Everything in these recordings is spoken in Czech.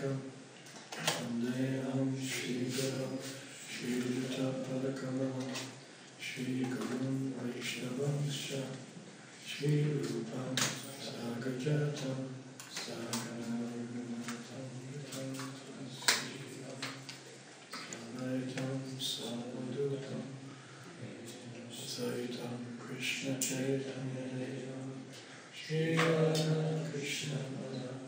Sarakam Vandeham Shri Guru Shri Yuta Padakamalam Shri Guru Vaishnavanscha Shri Rupam Sagajatam Saganaruganatam Samaitam Savadutam Saitam Krishna Chaitanya Devam Shri Radha Krishna Madam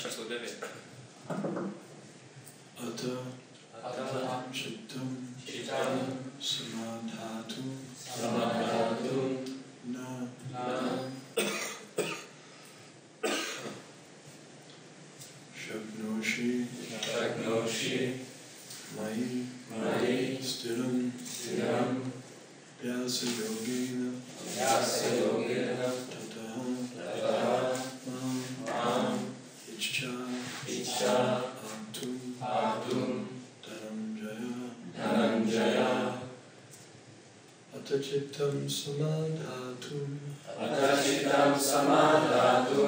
číslo 9. Ata Chittam Samadhatu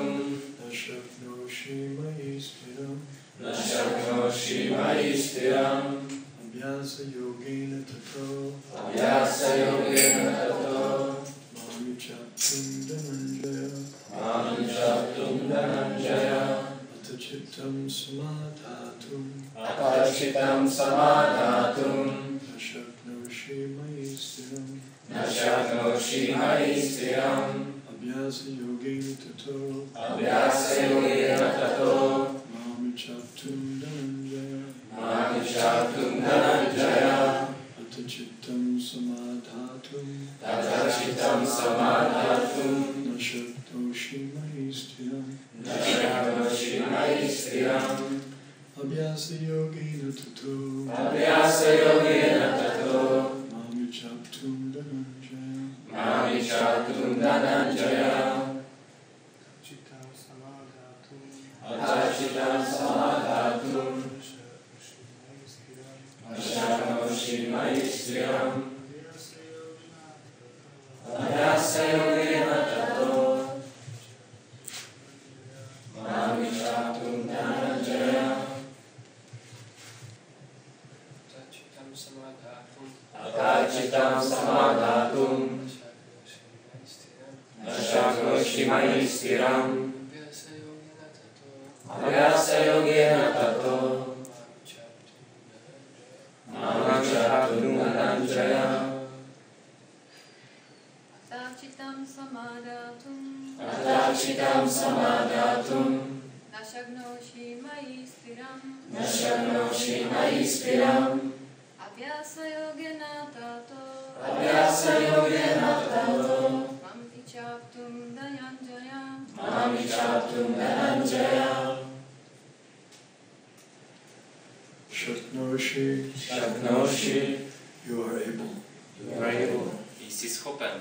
Na Shaknoshi Mai Stiram Vyasa Yogena Tataha Mam Ichcha Atum Dhananjaya Atachittam Samadhatum Nashaknoshi Mai Stiram Vyasa Yogena Tato Mami Chattum Dhananjaya Atachittam Samadhatum Nashaknoshi Mai Stiram Vyasa Yogena Tato Mami Chattum Dhananjaya Atachittam Samadhatum Nashaknoshi Mai Stiram Vyasa Yogena Tato Mami Chattum Dhananjaya Atachittam Samadhatum Nashaknoshi Mai Stiram Vyasa Yogena Tato Mami Chattum Dhananjaya Atachittam Samadhatum Nashaknoshi Mai Stiram Vyasa Yogena Tato Mami Chattum Dhananjaya Atachittam Samadhatum Nashaknoshi Mai Stiram Vyasa Yogena Tato Mami Chattum Dhananjaya Shaknoshi, you are able. Jsi schopen.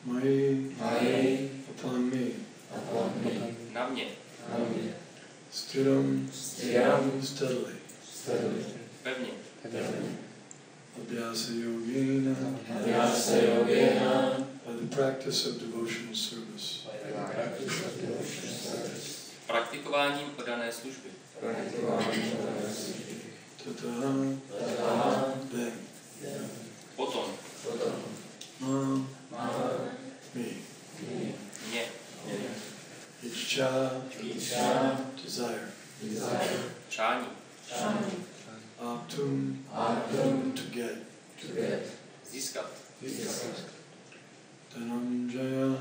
Mai, upon me. Na mě. Stiram, steadily. Pevně. Vyasa Yogena, by the practice of devotional service. Praktikováním oddané služby. Then. Potom. Mam Aptum, to get. Získat. Dananjaya,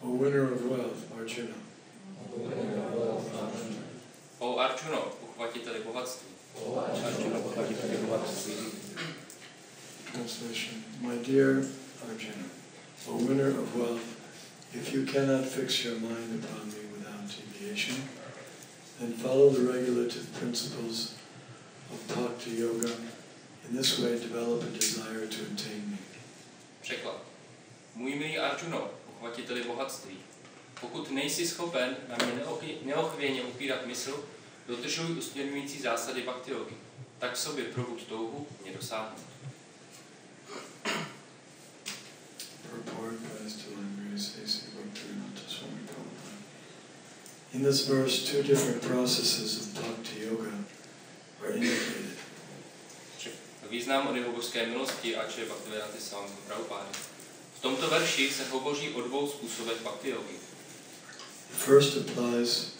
a winner of wealth, Arjuna. O Arjuno, uchvatiteli bohatství. Translation. My dear Arjuna, a winner of wealth, if you cannot fix your mind upon me without deviation, then follow the regulative principles of Bhakti Yoga. In this way, develop a desire to attain me. Překlad. Můj milý Arjuno, uchvatiteli bohatství, pokud nejsi schopen na mě neochvějně upírat mysl, dodržuj usměrňující zásady bhakti yogy. Tak v sobě probud touhu mě dosáhnout. In this verse, two different processes of bhakti yoga are indicated. Význam o božské milosti a či Bhaktivedanta Swami Prabhupády. V tomto verši se hovoří o dvou způsobech bhakti yogy. The first applies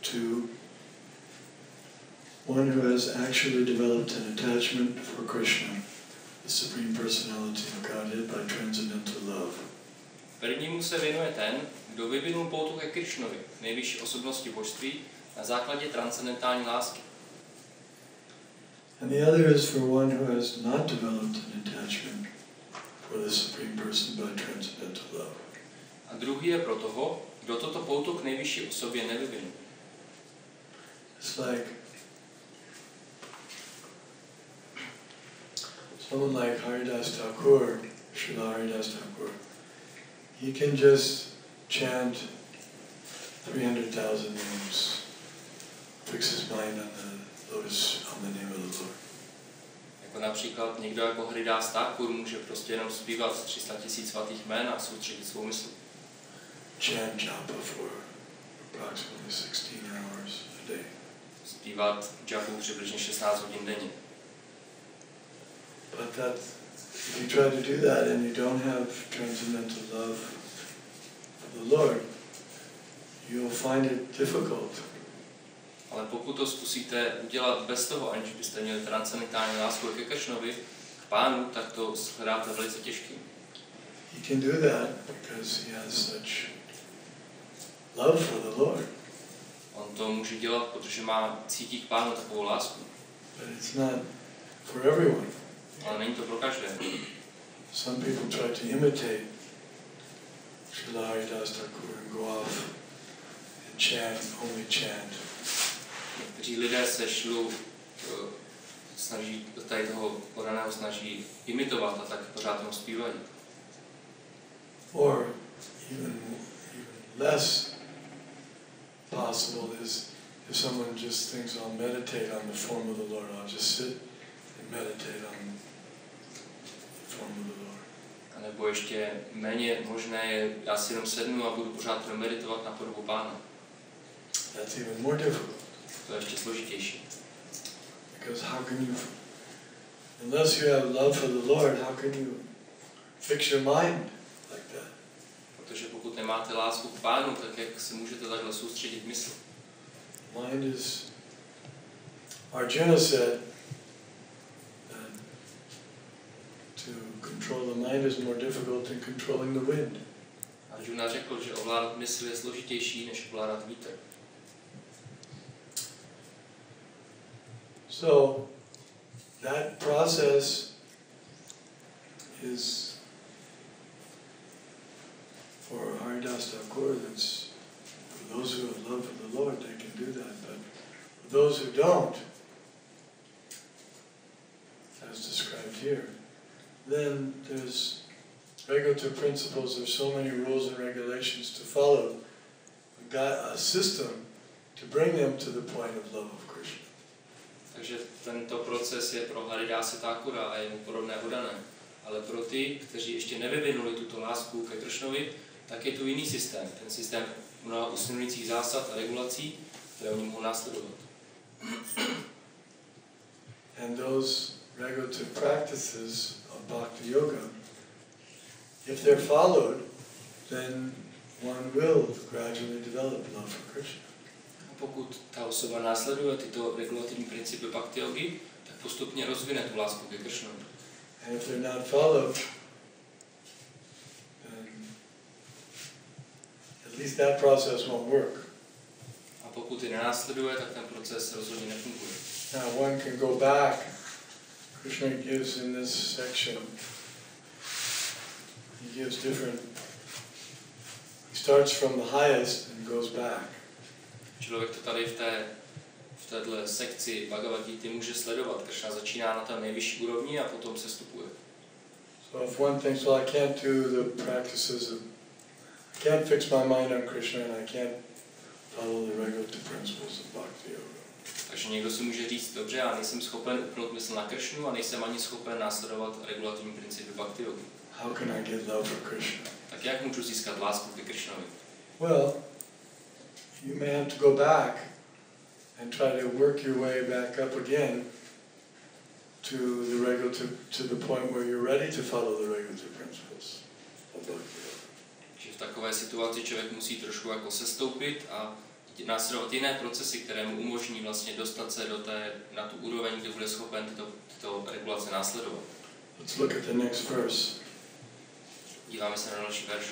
to one who has actually developed an attachment for Krishna, the Supreme Personality of Godhead, by transcendental love. Prvnímu se věnuje ten, kdo vyvinul pouto ke Krišnovi, nejvyšší osobnosti božství, na základě transcendentální lásky. And the other is for one who has not developed an attachment for the Supreme Person by transcendental love. A druhý je pro toho, kdo toto pouto k nejvyšší osobě nevyvinul. It's like someone like Haridas Thakur, Srila Haridas Thakur. He can just chant 300,000 names, fix his mind on the lotus, on the name of the Lord. Jako například někdo jako Haridas Thakur může prostě jenom zpívat 300 000 svatých jmén a soustředit svou mysl. Chant japa for approximately 16 hours a day. Zpívat japu přibližně 16 hodin denně. But that, if you try to do that and you don't have transcendental love for the Lord, you'll find it difficult. Ale pokud to zkusíte udělat bez toho, aniž byste měli transcendentální lásku ke Kršnovi, k Pánu, tak to shledáte velice těžkým. He can do that because he has such love for the Lord. On to může dělat, protože má cítí k Pánu takovou lásku. But it's not for everyone. Ale není to pro každého. Some people try to imitate Srila Haridas Thakur and go off and chant, only chant. Někteří lidé se snaží, tady toho podaného snaží imitovat a tak pořád jenom zpívají. Or even less possible is if someone just thinks, I'll meditate on the form of the Lord, I'll just sit and meditate on the form of the Lord. A nebo ještě méně možné je, já si jenom sednu a budu pořád meditovat na podobu Pána. That's even more difficult. To je ještě složitější. Because how can you, unless you have love for the Lord, how can you fix your mind like that? Protože pokud nemáte lásku k Pánu, tak jak se můžete takhle soustředit mysl? Mind is, Arjuna said that to control the mind is more difficult than controlling the wind. Arjuna řekl, že ovládat mysl je složitější, než ovládat vítr. So that process is for Haridas Thakur, that's for those who have love for the Lord, they can do that. But for those who don't, as described here, then there's regulatory principles, there's so many rules and regulations to follow, a system to bring them to the point of love of Krishna. Takže tento proces je pro Haridase Thakura a jemu podobné vodané. Ale pro ty, kteří ještě nevyvinuli tuto lásku ke Kršnovi, tak je tu jiný systém. Ten systém mnoha usměrňujících zásad a regulací, které oni mohou následovat. And those regulative practices of Bhakti Yoga, if they're followed, then one will gradually develop love for Krishna. pokud ta osoba následuje tyto regulativní principy bhakti yogi, tak postupně rozvine tu lásku ke Kršnovi. And if they're not followed, then at least that process won't work. A pokud je nenásleduje, tak ten proces rozhodně nefunguje. Now one can go back. Krishna gives in this section, he gives different, he starts from the highest and goes back. Člověk to tady v této sekci Bhagavad Gita může sledovat. Kršna začíná na té nejvyšší úrovni a potom se stupuje. So if one thinks, well, I can't do the practices of, I can't fix my mind on Krishna and I can't follow the regulative principles of Bhakti Yoga. Takže někdo si může říct, dobře, já nejsem schopen upnout mysl na Kršnu a nejsem ani schopen následovat regulativní principy Bhakti Yogi. How can I get love for Krishna? Tak jak můžu získat lásku ke Kršnovi? Well, you may have to go back and try to work your way back up again to the regulative, to the point where you're ready to follow the regulative principles of Bhakti Yoga. Že v takové situaci člověk musí trošku jako sestoupit a následovat jiné procesy, které mu umožní vlastně dostat se na tu úroveň, kde bude schopen tyto regulace následovat. Let's look at the next verse. Díváme se na další verš.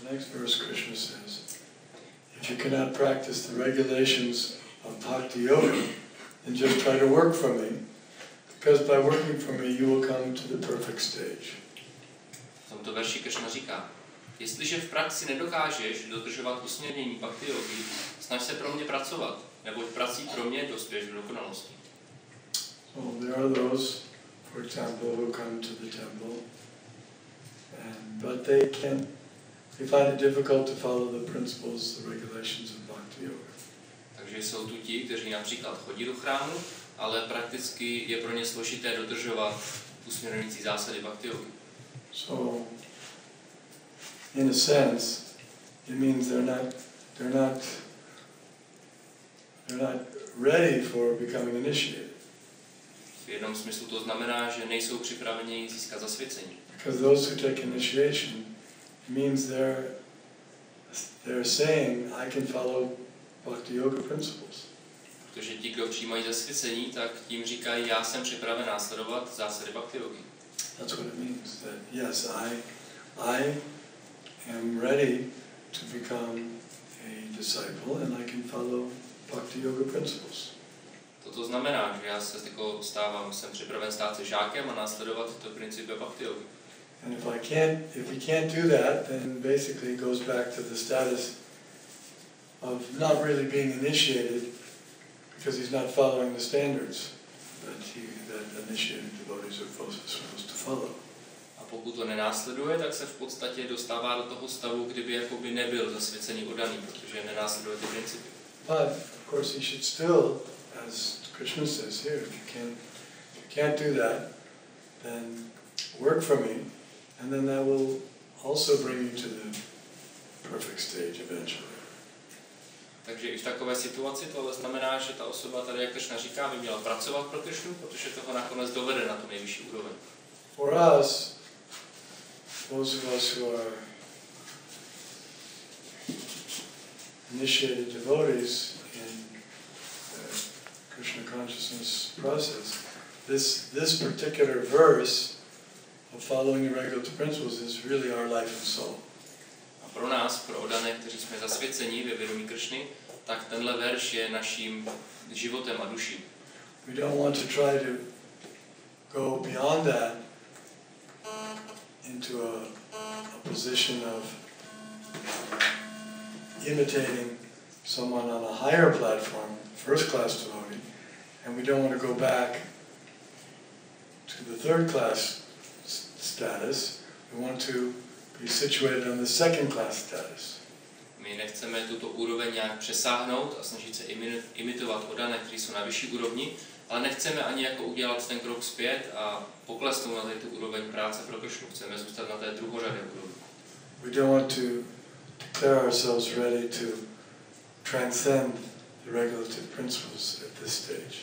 The next verse Krishna says, if you cannot practice the regulations of Bhakti Yoga, then just try to work for me, because by working for me you will come to the perfect stage. V tomto verši Kršna říká, jestliže v praxi nedokážeš dodržovat usměrnění bhakti yogi, snaž se pro mě pracovat, neboť prací pro mě dospěš do dokonalosti. So there are those, for example, who come to the temple, but they find it difficult to follow the principles, the regulations of Bhakti Yoga. Takže jsou tu ti, kteří například chodí do chrámu, ale prakticky je pro ně složité dodržovat usměrňující zásady bhakti yogi. So, in a sense, it means they're not ready for becoming initiated. V jednom smyslu to znamená, že nejsou připraveni získat zasvěcení. Because those who take initiation, it means they're saying, I can follow Bhakti Yoga principles. Protože ti, kdo přijímají zasvěcení, tak tím říkají, já jsem připraven následovat zásady bhakti yogi. That's what it means. That yes, I am ready to become a disciple and I can follow Bhakti Yoga principles. To znamená, že já se jako jsem připraven stát se žákem a následovat tyto principy bhakti yogi. And if he can't do that, then basically it goes back to the status of not really being initiated because he's not following the standards that initiated devotees are supposed to follow. A pokud to nenásleduje, tak se v podstatě dostává do toho stavu, kdyby jakoby nebyl zasvěcený oddaný, protože nenásleduje ty principy. But of course he should still, as Krishna says here, if you can't do that, then work for me, and then that will also bring you to the perfect stage eventually. Takže i v takové situaci tohle znamená, že ta osoba tady, jak Kršna říká, by měla pracovat pro Kršnu, protože toho nakonec dovede na tu nejvyšší úroveň. For us, those of us who are initiated devotees in the Krishna consciousness process, this particular verse of following the regulative principles is really our life and soul. A pro nás, pro oddané, kteří jsme zasvěcení ve vědomí Kršny, tak tenhle verš je naším životem a duší. We don't want to try to go beyond that into a position of imitating someone on a higher platform, first class devotee, and we don't want to go back to the third class status. We want to be situated on the second class status. My nechceme tuto úroveň nějak přesáhnout a snažit se imitovat oddané, kteří jsou na vyšší úrovni, ale nechceme ani jako udělat ten krok zpět a poklesnout na tu úroveň práce pro Kršnu. Chceme zůstat na té druhořadé úrovni. We don't want to declare ourselves ready to transcend the regulative principles at this stage.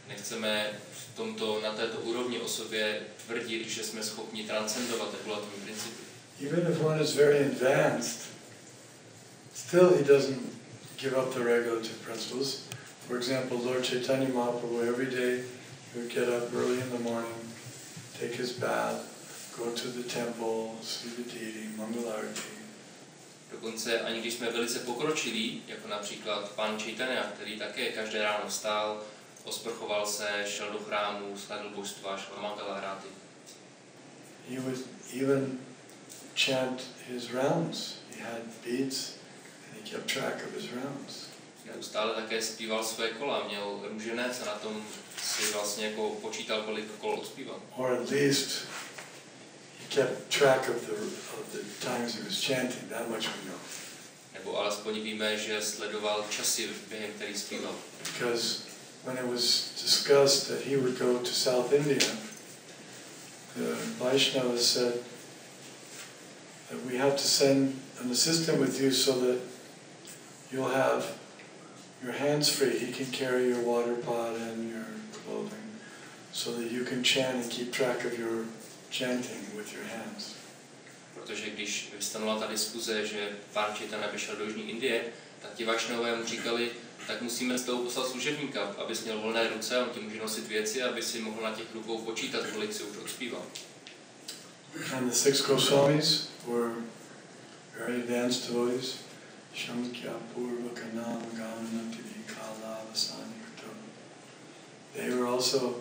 Nechceme na této úrovni o sobě tvrdit, že jsme schopni transcendovat regulativní principy. Even if one is very advanced, still he doesn't give up the regulative principles. For example, Lord Chaitanya Mahaprabhu, every day he would get up early in the morning, take his bath, go to the temple, see the deity, Mangalarti. Dokonce ani když jsme velice pokročilí, jako například pan Chaitanya, který také každé ráno vstál, osprchoval se, šel do chrámu, sledl božstva, šel Mangalarati. He would even chant his rounds. He had beads and he kept track of his rounds. Neustále také zpíval své kola, měl růženec a na tom si vlastně jako počítal, kolik kol odspíval. Or at least he kept track of the times he was chanting. That much we know. Nebo alespoň víme, že sledoval časy, během který zpíval. Because when it was discussed that he would go to South India, the Vaishnavas said that we have to send an assistant with you so that you'll have your hands free. He can carry your water pot and your clothing so that you can chant and keep track of your chanting with your hands. Protože když vystanula ta diskuze, že pán Chaitanya vyšel do Jižní Indie, tak ti Vaishnavové mu říkali, tak musíme z toho poslat služebníka, abys měl volné ruce, on ti může nosit věci, aby si mohl na těch rukou počítat, kolik si už odspíval. And the 6 Goswamis were very advanced devotees. Shamkya Purva Kanam Gavanati Vikala Vasani Kato. They were also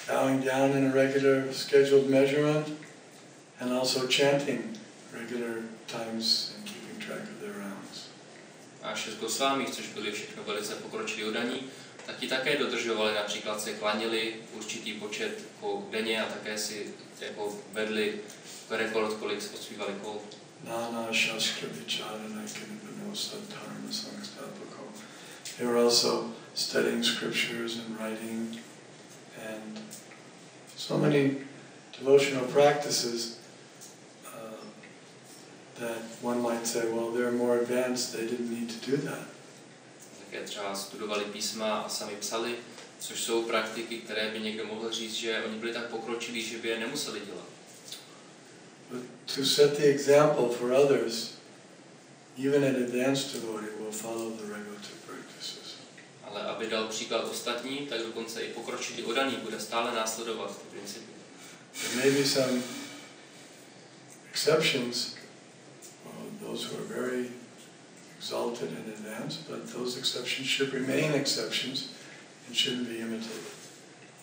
bowing down in a regular scheduled measurement and also chanting regular times and keeping track of their rounds. A 6 Goswami, což byli všechno velice pokročilí oddaní, tak ti také dodržovali, například se klanili určitý počet jako denně a také si jako vedli rekord, kolik odspívali kol. Nana Shastra Vichadana Kinapano Sadharma Sangstapako. They were also studying scriptures and writing and so many devotional practices that one might say, well, they're more advanced, they didn't need to do that. Také třeba studovali písma a sami psali, což jsou praktiky, které by někdo mohl říct, že oni byli tak pokročilí, že by je nemuseli dělat. But to set the example for others, even an advanced devotee will follow the regulative practices. Ale aby dal příklad ostatním, tak dokonce i pokročilý oddaný bude stále následovat ty principy. There may be some exceptions, those who are very exalted and advanced, but those exceptions should remain exceptions and shouldn't be imitated.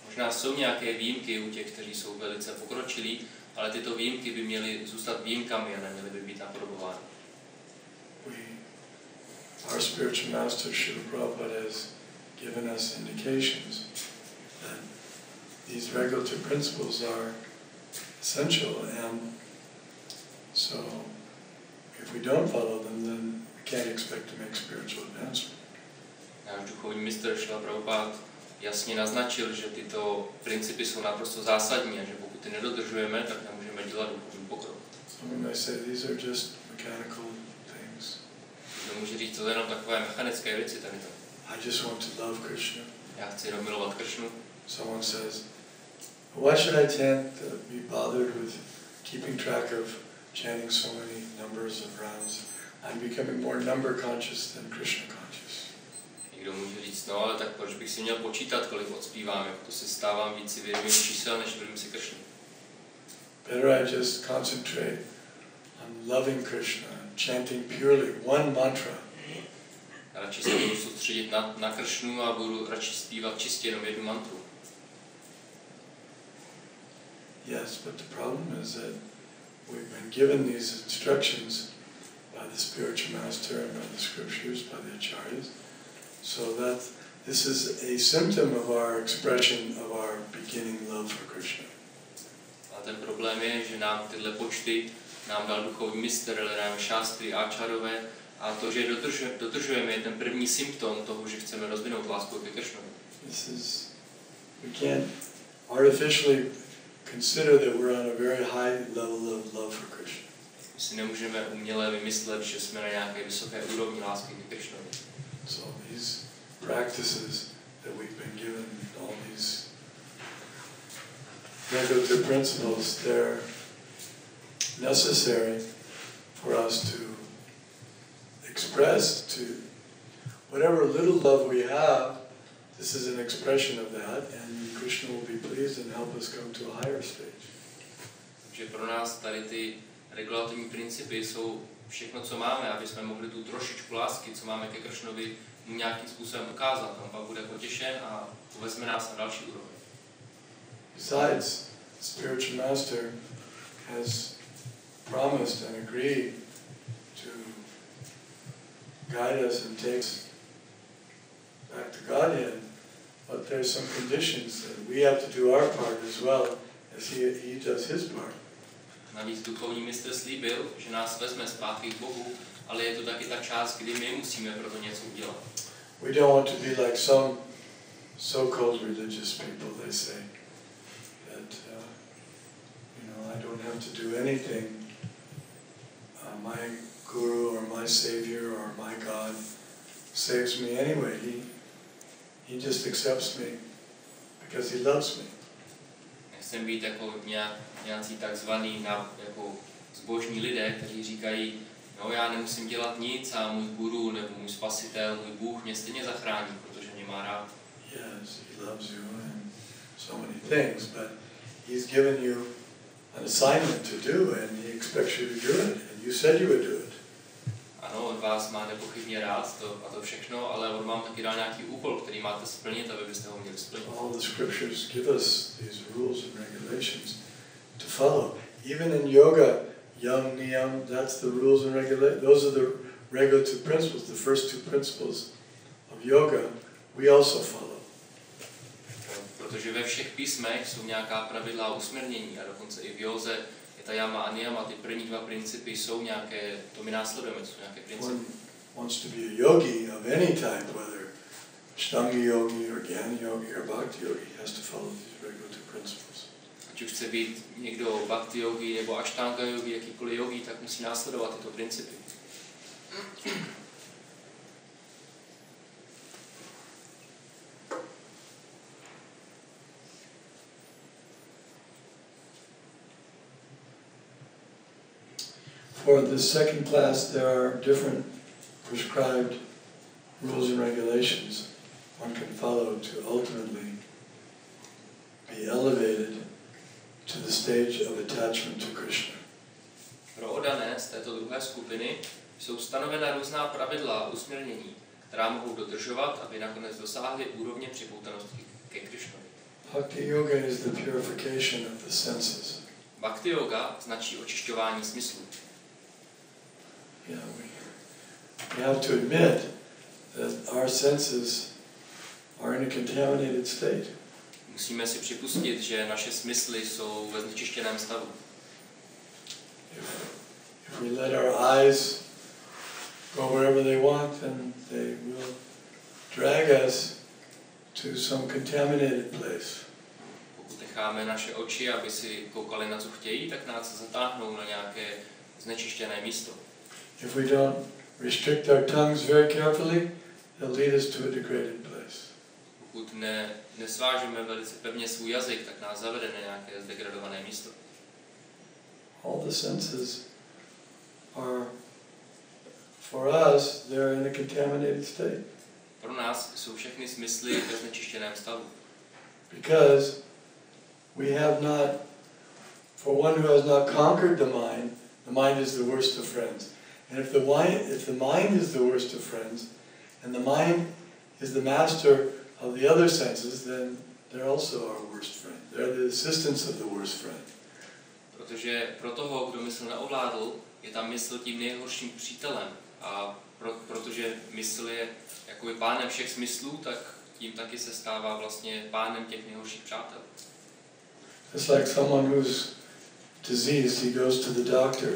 Možná jsou nějaké výjimky u těch, kteří jsou velice pokročilí, ale tyto výjimky by měly zůstat výjimkami a neměly by být napodobovány. Our spiritual master Srila Prabhupada has given us indications that these regulative principles are essential, and so if we don't follow them, then we can't expect to make spiritual advancement. Náš duchovní mistr Srila Prabhupada jasně naznačil, že tyto principy jsou naprosto zásadní a že pokud ty nedodržujeme, tak nemůžeme dělat duchovní pokrok. Someone may say these are just mechanical things. Kdo může říct, to je jenom takové mechanické věci tady to. I just want to love Krishna. Já chci jenom milovat Kršnu. Someone says, why should I chant, be bothered with keeping track of chanting so many numbers of rounds? I'm becoming more number conscious than Krishna conscious. Někdo může říct, no ale tak proč bych si měl počítat, kolik odspívám, jako to si stávám víc si vědomým čísel, než vědomím si Kršny. Better I just concentrate on loving Krishna, chanting purely one mantra. Radši se budu soustředit na Kršnu a budu radši zpívat čistě jenom jednu mantru. Yes, but the problem is that we've been given these instructions by the spiritual master and by the scriptures, by the acharyas, so that this is a symptom of our expression of our beginning love for Krishna. A ten problém je, že nám tyhle počty nám dal duchovní mistr, nám šástry, áčarové, a to, že dodržujeme, je ten první symptom toho, že chceme rozvinout lásku ke Kršnovi. We can't artificially consider that we're on a very high level of love for Krishna. My si nemůžeme uměle vymyslet, že jsme na nějaké vysoké úrovni lásky ke Kršnovi. So these practices that we've been given, all these regulative principles, they're necessary for us to express express to whatever little love we have. This is an expression of that, and Krishna will be pleased and help us come to a higher stage. Takže pro nás tady ty regulativní principy jsou všechno, co máme, aby jsme mohli tu trošičku lásky, co máme ke Kršnovi, mu nějakým způsobem ukázat. On pak bude potěšen a uvezme nás na další úroveň. Besides, the spiritual master has promised and agreed to guide us and take us back to Godhead, but there's some conditions that we have to do our part as well as he does his part. Navíc duchovní mistr slíbil, že nás vezme zpátky k Bohu, ale je to taky ta část, kdy my musíme pro to něco udělat. We don't want to be like some so-called religious people. They say that I don't have to do anything. My guru or my savior or my God saves me anyway. He just accepts me because he loves me. Nechcem být jako nějací takzvaný jako zbožní lidé, kteří říkají, no já nemusím dělat nic a můj guru nebo můj spasitel, můj Bůh mě stejně zachrání, protože mě má rád. Yes, he loves you and so many things, but he's given you an assignment to do and he expects you to do it, and you said you would do it. Ano, on vás má nepochybně rád a to všechno, ale on vám taky dal nějaký úkol, který máte splnit, aby byste ho měli splnit. All the scriptures give us these rules and regulations to follow. Even in yoga, yam, niyam, that's the rules and regulations. Those are the regulative principles, the first two principles of yoga, we also follow. Protože ve všech písmech jsou nějaká pravidla a usměrnění a dokonce i v józe je ta yama a niyama, ty první dva principy jsou nějaké, to my následujeme, jsou nějaké principy. One wants to be a yogi of any type, whether Ashtanga yogi or Jnana yogi or Bhakti yogi, has to follow these regulative principles. Ať už chce být někdo bhakti yogi nebo ashtanga yogi, jakýkoliv yogi, tak musí následovat tyto principy. For the second class, there are different prescribed rules and regulations one can follow to ultimately be elevated to the stage of attachment to Krishna. Pro oddané z této druhé skupiny jsou stanovena různá pravidla a usměrnění, která mohou dodržovat, aby nakonec dosáhli úrovně připoutanosti ke Krishnovi. Bhakti yoga is the purification of the senses. Bhakti yoga značí očišťování smyslů. Yeah, we have to admit that our senses are in a contaminated state. Musíme si připustit, že naše smysly jsou ve znečištěném stavu. If we let our eyes go wherever they want, then they will drag us to some contaminated place. Pokud necháme naše oči, aby si koukali na co chtějí, tak nás zatáhnou na nějaké znečištěné místo. If we don't restrict our tongues very carefully, they'll lead us to a degraded place. Pokud nesvážeme velice pevně svůj jazyk, tak nás zavede na nějaké zdegradované místo. All the senses are, for us, they're in a contaminated state. Pro nás jsou všechny smysly ve znečištěném stavu. Because we have not, for one who has not conquered the mind is the worst of friends. And if the mind is the worst of friends, and the mind is the master of the other senses, then they're also our worst friend. They're the assistants of the worst friend. Protože pro toho, kdo mysl neovládl, je ta mysl tím nejhorším přítelem. A protože mysl je jakoby pánem všech smyslů, tak tím taky se stává vlastně pánem těch nejhorších přátel. It's like someone who's diseased, he goes to the doctor.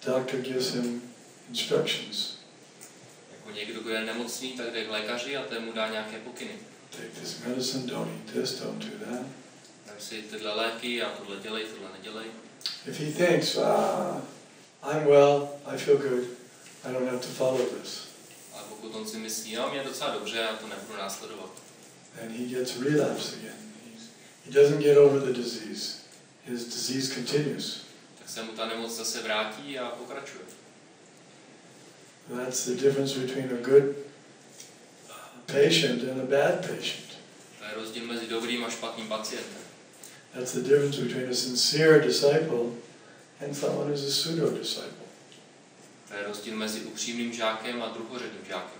The doctor gives him instructions. Jako někdo, kdo je nemocný, tak jde k lékaři a ten mu dá nějaké pokyny. Take this medicine, don't eat this, don't do that. Dám si tyhle léky a tohle dělej, tohle nedělej. If he thinks, I'm well, I feel good, I don't have to follow this. Ale pokud on si myslí, no, mě je docela dobře, já to nebudu následovat. And he gets relapse again. He doesn't get over the disease. His disease continues. Tak se mu ta nemoc zase vrátí a pokračuje. That's the difference between a good patient and a bad patient. To je rozdíl mezi dobrým a špatným pacientem. That's the difference between a sincere disciple and someone who's a pseudo-disciple. To je rozdíl mezi upřímným žákem a druhořadým žákem.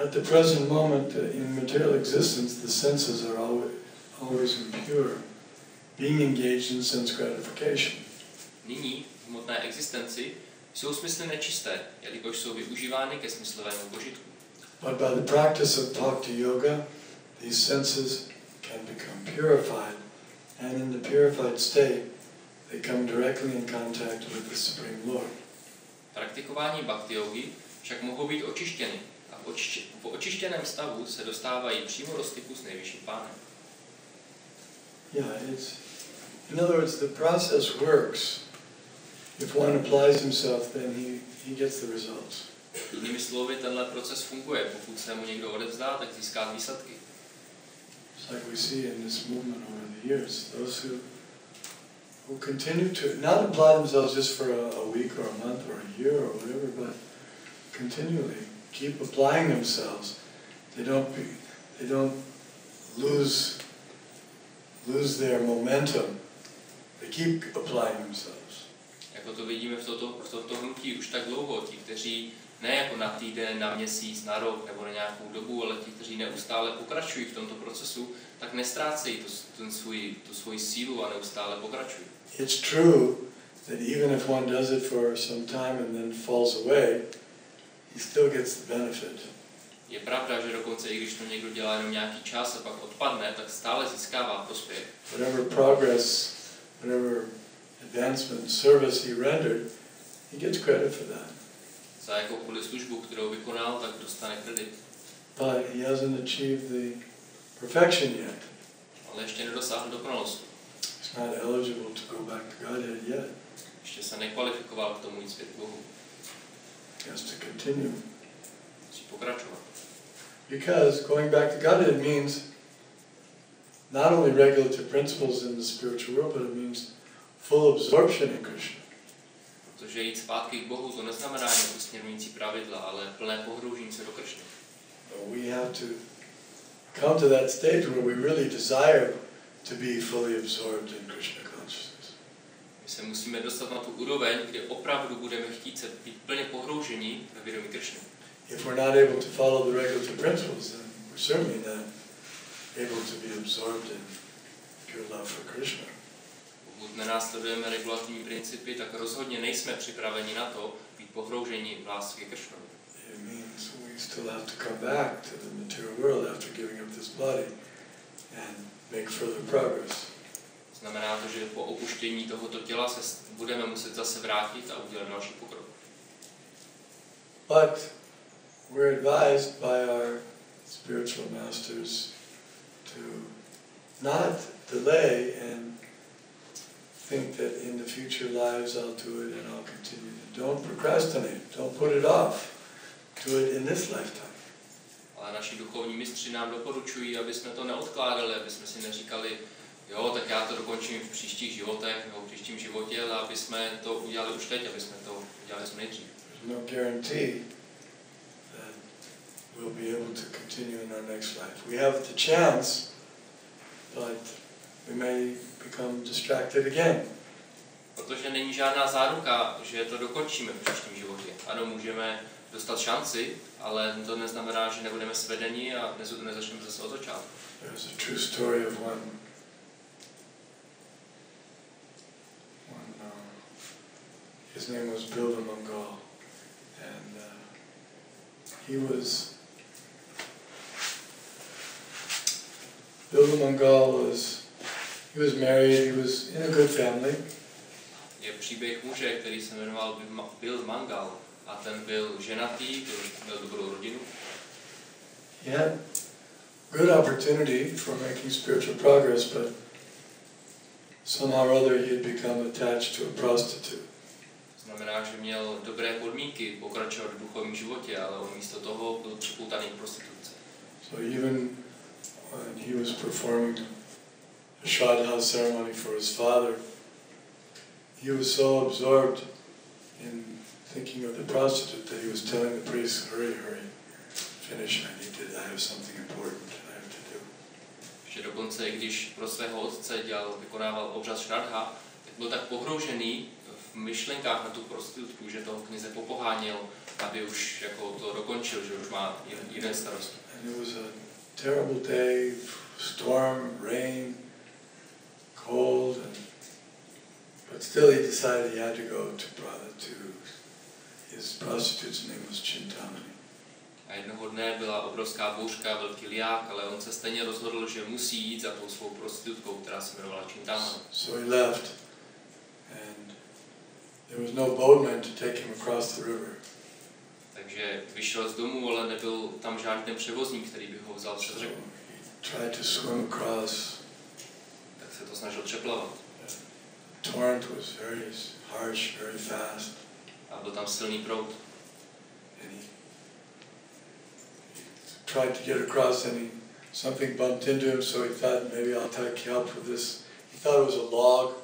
At the present moment in material existence, the senses are always impure, being engaged in sense gratification. Nyní v hmotné existenci jsou smysly nečisté, jelikož jsou využívány ke smyslovému požitku. But by the practice of bhakti yoga, these senses can become purified, and in the purified state, they come directly in contact with the Supreme Lord. Praktikování bhakti yogy však mohou být očištěny a v očištěném stavu se dostávají přímo do styku s nejvyšším pánem. Yeah, in other words, the process works. If one applies himself, then he gets the results. Jinými slovy, tenhle proces funguje. Pokud se mu někdo odevzdá, tak získá výsledky. It's like we see in this movement over the years, those who continue to not apply themselves just for a week or a month or a year or whatever, but continually keep applying themselves. They don't lose their momentum. They keep applying themselves. Jako to vidíme v tomto hnutí už tak dlouho, ti, kteří ne jako na týden, na měsíc, na rok nebo na nějakou dobu, ale ti, kteří neustále pokračují v tomto procesu, tak nestrácejí tu svoji sílu a neustále pokračují. It's true that even if one does it for some time and then falls away, he still gets the benefit. Je pravda, že dokonce i když to někdo dělá jenom nějaký čas a pak odpadne, tak stále získává prospěch. Whatever progress, whatever advancement, service he rendered, he gets credit for that. Za jakoukoliv službu, kterou vykonal, tak dostane kredit. But he hasn't achieved the perfection yet. Ale ještě nedosáhl dokonalosti. He's not eligible to go back to Godhead yet. Ještě se nekvalifikoval k tomu jít zpět k Bohu. He has to continue. Musí pokračovat. Because going back to Godhead means not only regulative principles in the spiritual world, but it means full absorption in Krishna. Protože jít zpátky k Bohu, to neznamená jen usměrňující pravidla, ale plné pohroužení se do Kršny. We have to come to that stage where we really desire to be fully absorbed in Krishna consciousness. My se musíme dostat na tu úroveň, kde opravdu budeme chtít se být plně pohroužení ve vědomí Kršny. If we're not able to follow the regulative principles, then we're certainly not able to be absorbed in pure love for Krishna. Pokud nenásledujeme regulativní principy, tak rozhodně nejsme připraveni na to být pohrouženi v lásce ke Kršnovi. It means we still have to come back to the material world after giving up this body and make further progress. Znamená to, že po opuštění tohoto těla se budeme muset zase vrátit a udělat další pokrok. But we're advised by our spiritual masters to not delay and think that in the future lives I'll do it and I'll continue. Don't procrastinate. Don't put it off. Do it in this lifetime. Ale naši duchovní mistři nám doporučují, aby jsme to neodkládali, aby jsme si neříkali, jo, tak já to dokončím v příštích životech nebo v příštím životě, ale aby jsme to udělali už teď, aby jsme to udělali co nejdřív. There's no guarantee that we'll be able to continue in our next life. We have the chance, but we may become distracted again. Protože není žádná záruka, že to dokončíme v příštím životě. Ano, můžeme dostat šanci, ale to neznamená, že nebudeme svedeni a nezačneme zase od začátku. There's a true story of one his name was Vyasa-puja, and he was married, he was in a good family. Je příběh muže, který se jmenoval Vyasa-puja a ten byl ženatý, měl dobrou rodinu. He had good opportunity for making spiritual progress, but somehow or other he had become attached to a prostitute. Znamená, že měl dobré podmínky pokračovat v duchovním životě, ale on místo toho byl připoutaný k prostituci. So even when he was performing the Shraddha ceremony for his father, he was so absorbed in thinking of the prostitute that he was telling the priest, hurry, finish, I have something important I have to do. Že dokonce, když pro svého otce vykonával obřad Shraddha, tak byl tak pohroužený v myšlenkách na tu prostitutku, že toho kněze popoháněl, aby už jako to dokončil, že už má jeden starost. And it was a terrible day, storm, rain, cold, but still he decided he had to go to his prostitute's name was Chintamani. A jednoho dne byla obrovská bouřka, velký liák, ale on se stejně rozhodl, že musí jít za tou svou prostitutkou, která se jmenovala Chintamani. So he left, and there was no boatman to take him across the river. Takže vyšel z domu, ale nebyl tam žádný ten převozník, který by ho vzal přes řeku. Tried to swim across. Tak se to snažil přeplavat. The torrent was very harsh, very fast. A byl tam silný proud. And he tried to get across, and something bumped into him, so he thought maybe I'll take help with this. He thought it was a log,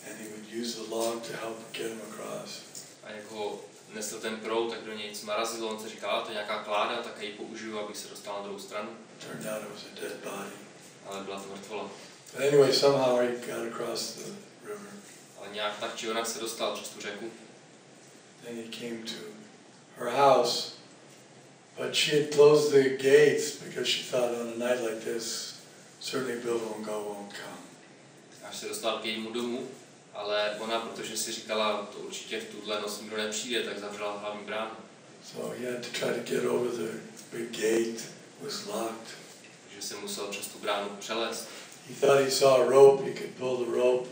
and he would use the log to help get him across. A jak ho nesl ten proud, tak do něj něco narazilo, on se říkal, to je nějaká kláda, tak ji použiju, abych se dostal na druhou stranu. Turned out it was a dead body. Ale byla to mrtvola. But anyway, somehow he got across the river. Ale nějak tak či onak se dostal přes tu řeku. Then he came to her house, but she had closed the gates because she thought on a night like this, certainly Bilbo won't come. Až se dostal k jejímu domu, ale ona, protože si říkala, to určitě v tuhle noc nikdo nepřijde, tak zavřela hlavní bránu. So he had to try to get over the big gate, was locked. Takže se musel přes tu bránu přelézt. He thought he saw a rope, he could pull the rope.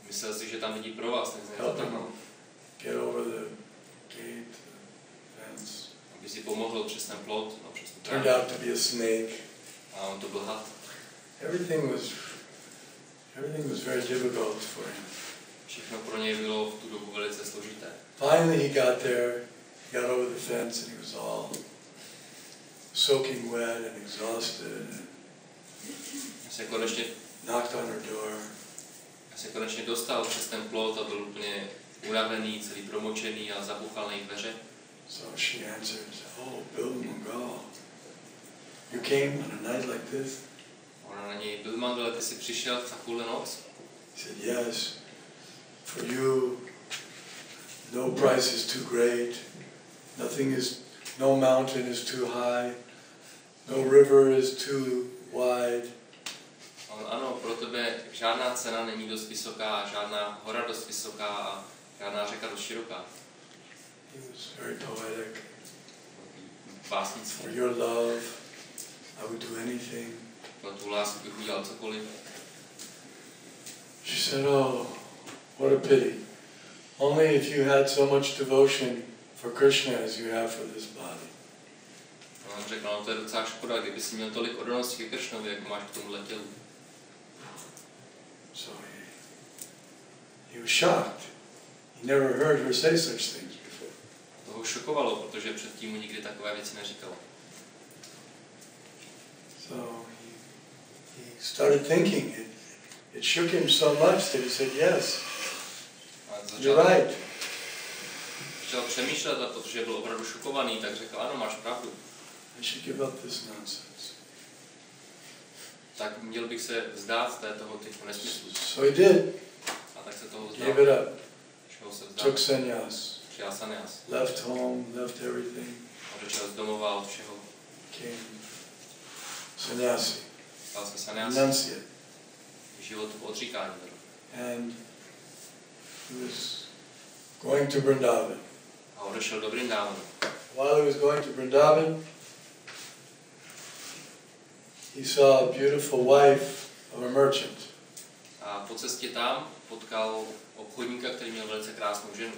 Myslel si, že tam vidí provaz, tak se Help zatrhnul. Get over the gate, the fence. Aby si pomohl přes ten plot, no přes tu Turned bránu. out to be a snake. A on to byl had. Everything was very difficult for him. Všechno pro něj bylo v tu dobu velice složité. Finally he got there, he got over the fence, and he was all soaking wet and exhausted. Knocked on her door. Se konečně dostal přes ten plot a byl úplně unavený, celý promočený a zabuchal na její dveře. So she answered, "Oh, Bill Mungal, you came on a night like this?" Ona na něj, Bill Mungal, ty jsi přišel v takovouhle noc? He said, "Yes. For you, no price is too great. No mountain is too high. No river is too wide." Ano, pro tebe žádná cena není dost vysoká, žádná hora dost vysoká a žádná řeka dost široká. He was very poetic. Básnický. For your love, I would do anything. Na tu lásku bych udělal cokoliv. She said, "Oh, what a pity. Only if you had so much devotion for Krishna as you have for this body." On řekl, no to je docela škoda, kdyby si měl tolik oddanosti ke Kršnovi, jak máš k tomuhle tělu. So he was shocked. He never heard her say such things before. To ho šokovalo, protože předtím mu nikdy takové věci neříkal. So he started thinking. It shook him so much that he said, "Yes, you're right." Začal přemýšlet, a protože byl opravdu šokovaný, tak řekl, ano, máš pravdu. I should give up this nonsense. Tak měl bych se vzdát toho typu nesmyslu. So he did. A tak se toho vzdal. Gave it up. Čeho se vzdal? Took sannyas. Přijal sannyas. Left home, left everything. Odešel z domova od všeho. Came sannyasi. Stal se sannyas. Renunciate. Život v odříkání. And he was going to Vrindavan. A odešel do Vrindavanu. While he was going to Vrindavan, he saw a beautiful wife of a merchant. A po cestě tam potkal obchodníka, který měl velice krásnou ženu.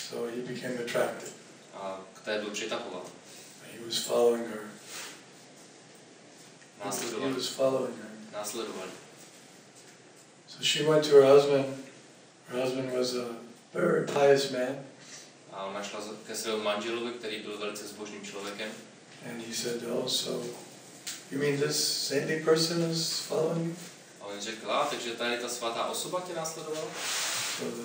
So he became attracted. A k té byl přitahoval. He was following her. Následoval. He was following her. Následoval. So she went to her husband. Her husband was a very pious man. A ona šla ke svému manželovi, který byl velice zbožným člověkem. And he said, "Oh, so You mean this saintly person is following you? A on řekl, takže tady ta svatá osoba tě následovala? So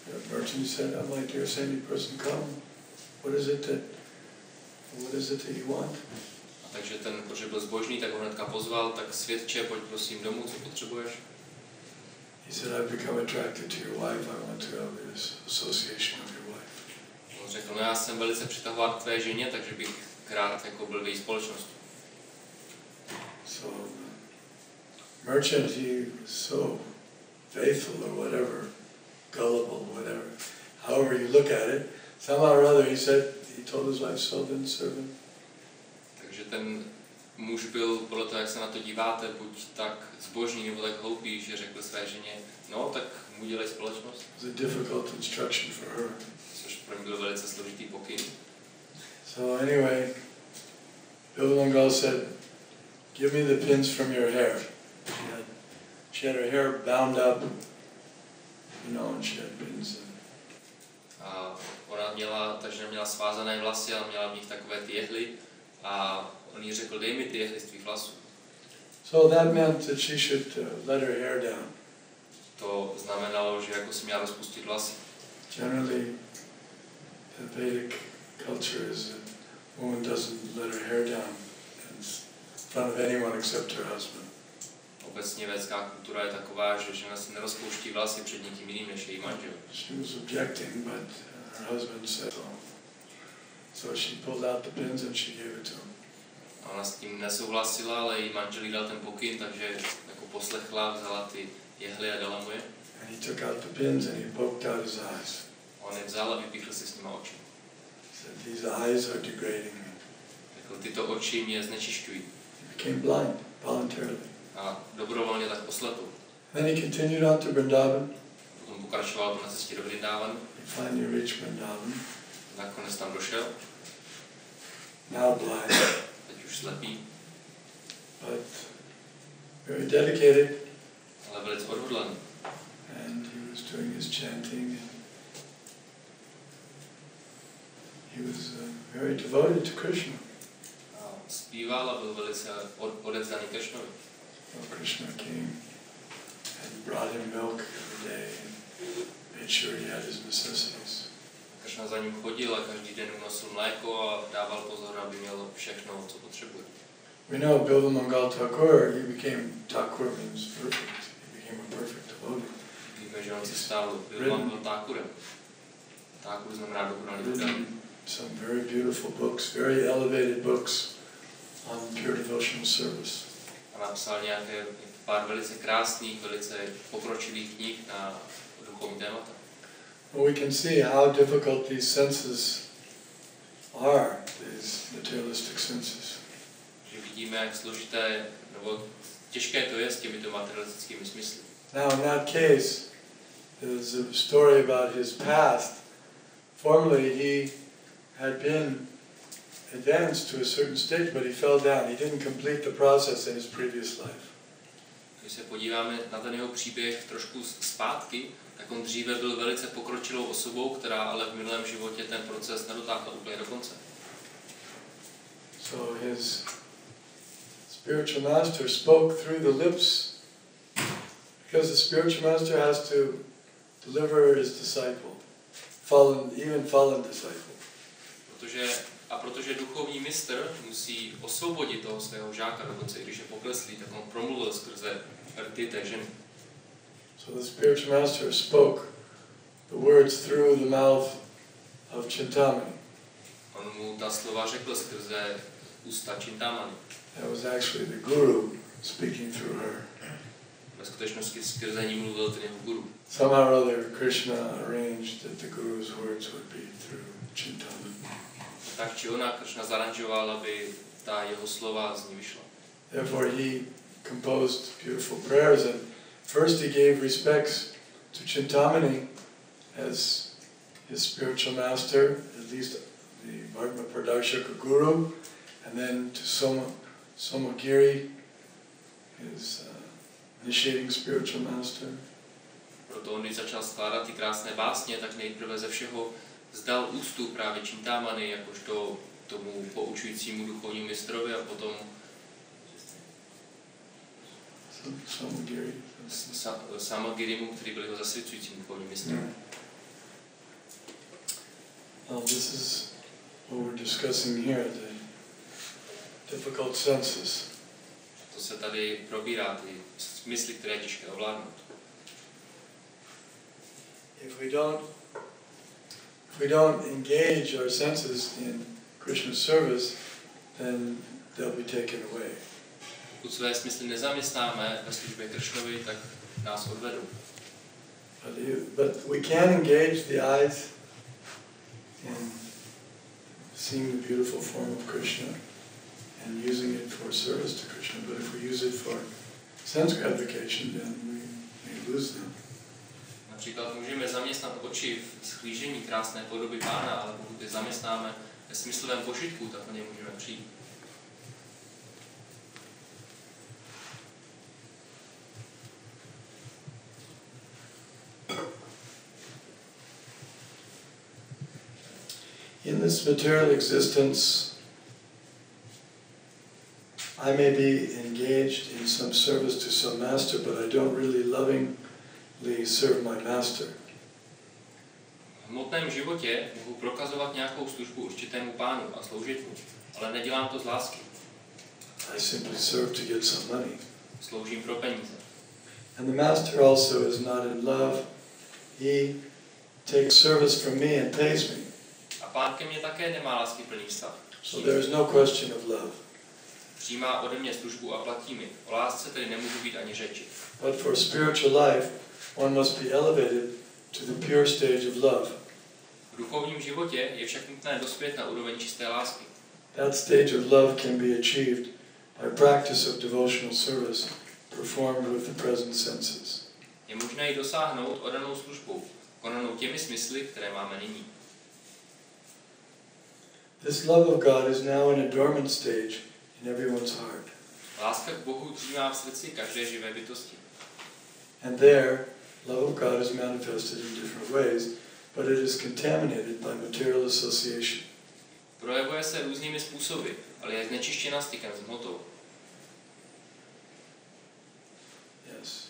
the merchant said, "Oh, my dear saintly person, come. What is it that you want?" A takže ten, protože byl zbožný, tak ho hnedka pozval, tak svědče, pojď prosím domů, co potřebuješ. He said, "I've become attracted to your wife. I want to have this association of your wife." On řekl, no já jsem velice přitahován k tvé ženě, takže bych rád jako byl v její společnosti. So the merchant, he was so faithful or whatever, gullible, whatever, however you look at it, somehow or other he told his wife, "So then, servant." Takže ten muž byl, podle toho, jak se na to díváte, buď tak zbožný nebo tak hloupý, že řekl své ženě, no tak mu dělej společnost. It was a difficult instruction for her. Což pro ní byl velice složitý pokyn. So anyway, Bilvamangal said, "Give me the pins from your hair." She had her hair bound up, and she had pins. A ona měla, takže neměla svázané vlasy, ale měla v nich takové ty jehly. A on jí řekl, dej mi ty jehly z tvých vlasů. So that meant that she should let her hair down. To znamenalo, že jako si měla rozpustit vlasy. Generally, the Vedic culture is that woman doesn't let her hair down in front of anyone except her husband. Obecně védská kultura je taková, že žena si nerozpouští vlasy před někým jiným než její manžel. She was objecting, but her husband said so. So she pulled out the pins and she gave it to him. A ona s tím nesouhlasila, ale její manžel jí dal ten pokyn, takže jako poslechla, vzala ty jehly a dala mu je. And he took out the pins and he poked out his eyes. On je vzal a vypíchl si s nima oči. He said, "These eyes are degrading me." Řekl, tyto oči mě znečišťují. He became blind voluntarily. A dobrovolně tak poslepl. Then he continued on to Vrindavan. Potom pokračoval na cestě do Vrindávanu. He finally reached Vrindavan. Nakonec tam došel. Now blind, Teď už slepý, but very dedicated. ale velice odhodlaný. And he was doing his chanting. And he was very devoted to Krishna. A zpíval a byl velice odevzdaný Kršnovi. So Krishna came and brought him milk every day and made sure he had his necessities. Kršna za ním chodil a každý den unosil mléko a dával pozor, aby měl všechno, co potřebuje. We know Bilvamangal Thakur, he became, Thakur means perfect. He became a perfect devotee. Víme, že on se stal Bilvamangal Thakurem. Thakur znamená dokonalý oddaný. Some very beautiful books, very elevated books on pure devotional service. A napsal nějaké pár velice krásných, velice pokročilých knih na duchovní témata. Well, we can see how difficult these senses are, these materialistic senses. Že vidíme, jak složité nebo těžké to je s těmito materialistickými smysly. Now, in that case, there's a story about his past. Formerly, he had been advanced to a certain stage, but he fell down. He didn't complete the process in his previous life. Když se podíváme na ten jeho příběh trošku zpátky, tak on dříve byl velice pokročilou osobou, která ale v minulém životě ten proces nedotáhla úplně do konce. So his spiritual master spoke through the lips, because the spiritual master has to deliver his disciple, fallen disciple. Protože duchovní mistr musí osvobodit toho svého žáka, dokonce i když je pokleslý, tak on promluvil skrze rty té ženy. So the spiritual master spoke the words through the mouth of Chintamani. On mu ta slova řekl skrze ústa Chintamani. That was actually the guru speaking through her. Ve skutečnosti skrze ní mluvil ten jeho guru. Somehow or other, Krishna arranged that the guru's words would be through Chintamani. Tak či ona Kršna zaranžoval, aby ta jeho slova z ní vyšla. Therefore he composed beautiful prayers, and first he gave respects to Chintamani as his spiritual master, at least the Bharma Pradakshaka guru, and then to Somagiri, his initiating spiritual master. Proto on, když začal skládat ty krásné básně, tak nejprve ze všeho vzdal úctu právě Chintamani jakožto tomu poučujícímu duchovnímu mistrovi a potom Samagirimu, který byl jeho zasvěcujícím duchovním mistrem. This is what we're discussing here, the difficult senses. To se tady probírá, ty smysly, které je těžké ovládnout. If we don't engage our senses in Krishna's service, then they'll be taken away. Pokud své smysly nezaměstnáme ve službě Kršnovi, tak nás odvedou. But we can engage the eyes in seeing the beautiful form of Krishna and using it for service to Krishna. But if we use it for sense gratification, then we may lose them. Například můžeme zaměstnat oči v shlížení krásné podoby Pána, ale pokud je zaměstnáme ve smyslovém požitku, tak na ně můžeme přijít. In this material existence, I may be engaged in some service to some master, but I don't really lovingly serve my master. V hmotném životě mohu prokazovat nějakou službu určitému pánu a sloužit mu, ale nedělám to z lásky. I simply serve to get some money. Sloužím pro peníze. And the master also is not in love. He takes service from me and pays me. A pán ke mně také nemá láskyplný vztah. So there is no question of love. Přijímá ode mě službu a platí mi. O lásce tedy nemůžu být ani řeči. But for spiritual life, one must be elevated to the pure stage of love. V duchovním životě je však nutné dospět na úroveň čisté lásky. That stage of love can be achieved by practice of devotional service performed with the present senses. Je možné ji dosáhnout oddanou službou, konanou těmi smysly, které máme nyní. This love of God is now in a dormant stage in everyone's heart. Láska k Bohu dřívá v srdci každé živé bytosti. And there, love of God is manifested in different ways, but it is contaminated by material association. Projevuje se různými způsoby, ale je znečištěna stykem s hmotou. Yes.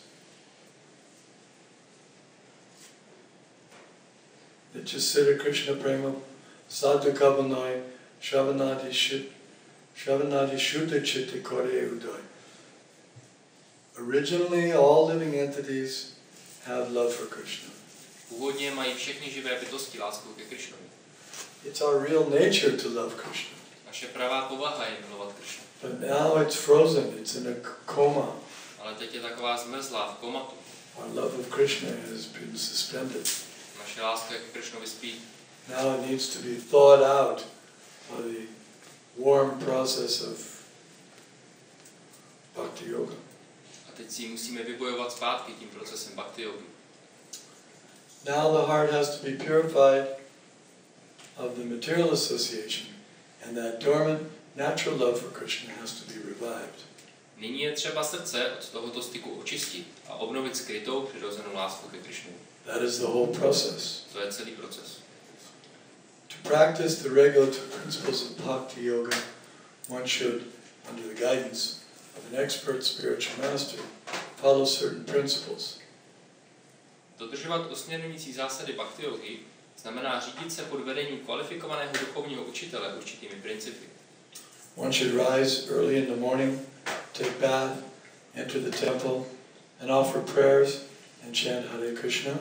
Nityasira Krishna Prema Sadhu Kavanai Shavanadi Shuddha Chitta Kore Udai. Originally, all living entities have love for Krishna. Původně mají všechny živé bytosti lásku ke Kršnovi. It's our real nature to love Krishna. Naše pravá povaha je milovat Kršnu. But now it's frozen, it's in a coma. Ale teď je taková zmrzlá v komatu. Our love of Krishna has been suspended. Naše láska ke Kršnovi spí. Now it needs to be thawed out by the warm process of bhakti yoga. A teď si ji musíme vybojovat zpátky tím procesem bhakti yogi. Now the heart has to be purified of the material association, and that dormant natural love for Krishna has to be revived. Nyní je třeba srdce od tohoto styku očistit a obnovit skrytou přirozenou lásku ke Kršnovi. That is the whole process. To je celý proces. To practice the regulative principles of bhakti yoga, one should, under the guidance of an expert spiritual master, follow certain principles. Dodržovat usměrňující zásady bhakti yogi znamená řídit se pod vedením kvalifikovaného duchovního učitele určitými principy. One should rise early in the morning, take bath, enter the temple, and offer prayers and chant Hare Krishna,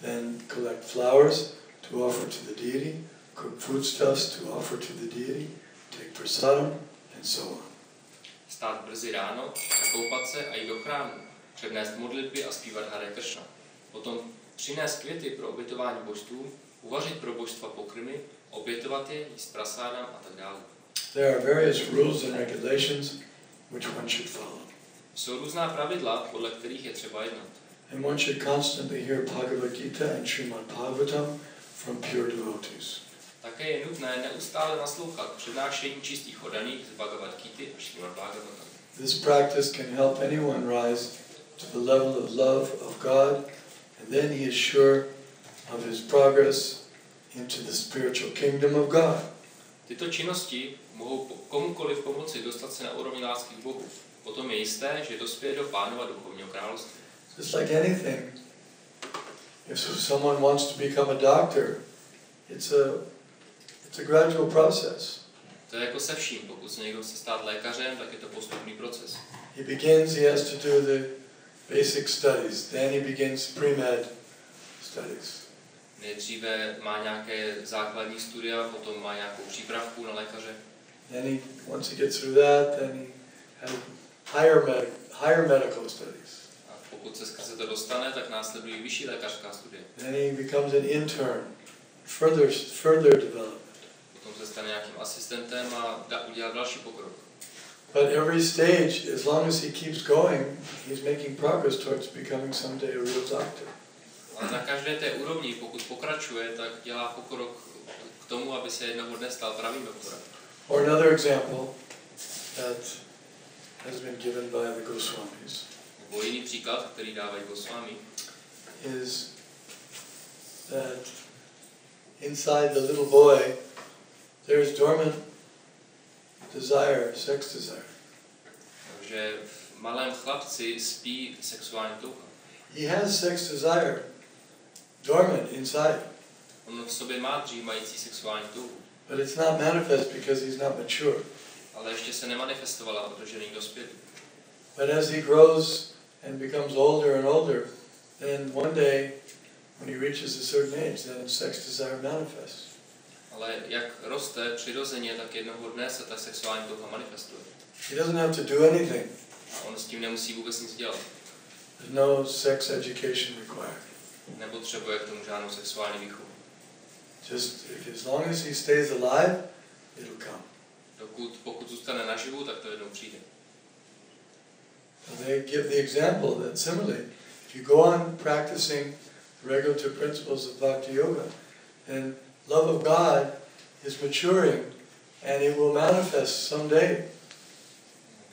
then collect flowers to offer to the deity, cook foodstuffs to offer to the deity, take prasadam, and so on. Stát brzy ráno, nakoupat se a jít do chrámu, přednést modlitby a zpívat Hare Krishna. Potom přinést květy pro obětování božstvům, uvařit pro božstva pokrmy, obětovat je, jíst prasádam a tak dále. There are various rules and regulations which one should follow. Jsou různá pravidla, podle kterých je třeba jednat. And one should constantly hear Bhagavad Gita and Srimad Bhagavatam from pure devotees. Také je nutné neustále naslouchat přednášení čistých oddaných z Bhagavad Gity a Srimad Bhagavatam. This practice can help anyone rise to the level of love of God, and then he is sure of his progress into the spiritual kingdom of God. Tyto činnosti mohou komukoliv pomoci dostat se na úroveň lásky k Bohu. Potom je jisté, že dospěje do Pánova duchovního království. Just like anything, if someone wants to become a doctor, it's a gradual process. To je jako se vším. Pokud se někdo chce stát lékařem, tak je to postupný proces. He has to do the basic studies. Then he begins pre-med studies. Nejdříve má nějaké základní studia, potom má nějakou přípravku na lékaře. Then once he gets through that, then he has higher medical studies. A pokud se skrze to dostane, tak následují vyšší lékařská studia. Then he becomes an intern, further development. Potom se stane nějakým asistentem a udělá další pokrok. But every stage, as long as he keeps going, he's making progress towards becoming someday a real doctor. Ale na každé té úrovni, pokud pokračuje, tak dělá pokrok k tomu, aby se jednoho dne stal pravým doktorem. Or another example that has been given by the Goswamis Nebo jiný příklad, který dávají Goswami, is that inside the little boy there is dormant desire, sex desire. že v malém chlapci spí sexuální touha. He has sex desire dormant inside. On v sobě má dřímající sexuální touhu. But it's not manifest because he's not mature. Ale ještě se nemanifestovala, protože není dospělý. But as he grows and becomes older and older, then one day, when he reaches a certain age, then sex desire manifests. Ale jak roste přirozeně, tak jednoho dne se ta sexuální touha manifestuje. He doesn't have to do anything. A on s tím nemusí vůbec nic dělat. There's no sex education required. Nepotřebuje k tomu žádnou sexuální výchovu. Just as long as he stays alive, it'll come. Pokud zůstane naživu, tak to jednou přijde. And they give the example that similarly, if you go on practicing the regulative principles of Bhakti Yoga, then love of God is maturing and it will manifest someday.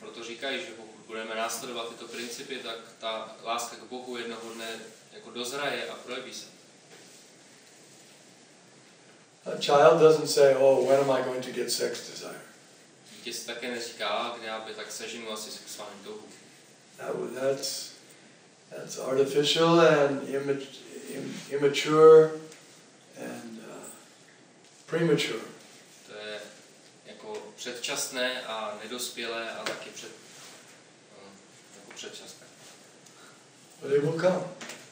Proto říkají, že pokud budeme následovat tyto principy, tak ta láska k Bohu jednoho dne jako dozraje a projeví se. A child doesn't say, oh, when am I going to get sex desire? Dítě si také neříká, kde já by tak seženu asi sexuální touhu. That's artificial and immature and premature. To je jako předčasné a nedospělé a taky jako předčasné. But it will come.